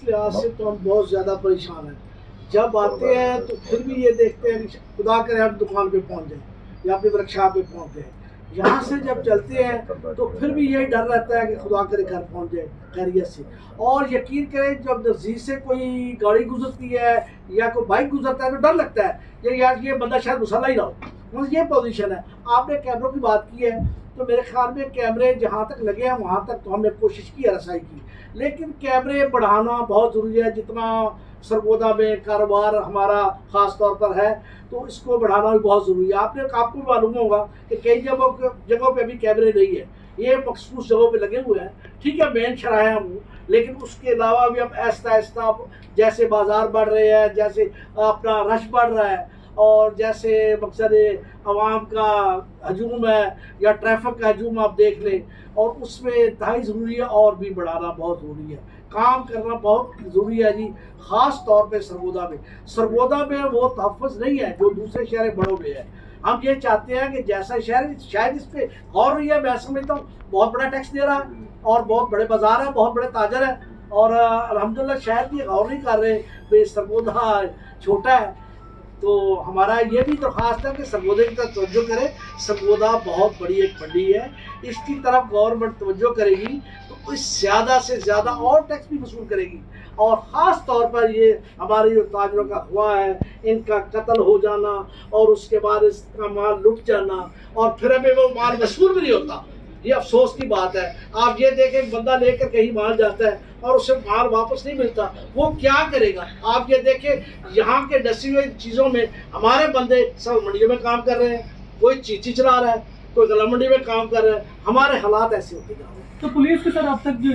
इस लिहाज से तो हम बहुत ज़्यादा परेशान हैं। जब आते हैं तो फिर भी ये देखते हैं कि खुदा करे हम दुकान पे पहुंच जाएं या अपनी वर्कशॉप पे पहुंच जाएं। यहाँ से जब चलते हैं तो फिर भी यही डर रहता है कि खुदा करे घर पहुंच जाए खैरियत से। और यकीन करें जब नज़दीक से कोई गाड़ी गुजरती है या कोई बाइक गुजरता है तो डर लगता है कि यार ये बंदा शायद मुसल्ला ही ना हो। बस ये पोजीशन है। आपने कैमरों की बात की है तो मेरे ख्याल में कैमरे जहाँ तक लगे हैं वहाँ तक तो हमने कोशिश की है रसाई की, लेकिन कैमरे बढ़ाना बहुत ज़रूरी है। जितना सरगोदा में कारोबार हमारा ख़ास तौर पर है तो इसको बढ़ाना भी बहुत ज़रूरी है। आपको मालूम होगा कि कई जगहों पे भी कैमरे नहीं है, ये मखसूस जगहों पे लगे हुए हैं। ठीक है, मेन शराह हम, लेकिन उसके अलावा भी हम आहिस्ता आहिस्ता जैसे बाज़ार बढ़ रहे हैं, जैसे अपना रश बढ़ रहा है और जैसे मकसद आवाम का हजूम है या ट्रैफिक का हजूम आप देख लें, और उसमें इंतहाई ज़रूरी है और भी बढ़ाना बहुत ज़रूरी है। काम करना बहुत ज़रूरी है जी, ख़ास तौर पे सरगोदा में वो तहफ़्फ़ुज़ नहीं है जो दूसरे शहर बड़ों में है। हम ये चाहते हैं कि जैसा शहर शायद इस पर गौर नहीं है, मैं समझता हूँ बहुत बड़ा टैक्स दे रहा है और बहुत बड़े बाज़ार है, बहुत बड़े ताजर है, और अल्हम्दुलिल्लाह शहर की गौर नहीं कर रहे कि सरगोदा छोटा है। तो हमारा ये भी दरख्वास्त है कि सरगोदे की तरफ तवज्जो करे। सरगोदा बहुत बड़ी एक मंडी है, इसकी तरफ गवर्नमेंट तवज्जो करेगी तो इस ज़्यादा से ज़्यादा और टैक्स भी वसूल करेगी। और ख़ास तौर पर ये हमारे जो ताजरों का अगवा है, इनका कत्ल हो जाना और उसके बाद इसका माल लुट जाना और फिर हमें वो माल वसूल भी नहीं होता, ये अफसोस की बात है। आप ये देखें बंदा लेकर कहीं माल जाता है और उसे माल वापस नहीं मिलता, वो क्या करेगा? आप ये देखें यहाँ के डसी हुई चीज़ों में हमारे बंदे सब मंडियों में काम कर रहे हैं, कोई चीची चला रहा है, कोई गला मंडी में काम कर रहा है। हमारे हालात ऐसे होते जा रहे हैं। तो पुलिस के साथ अब तक जो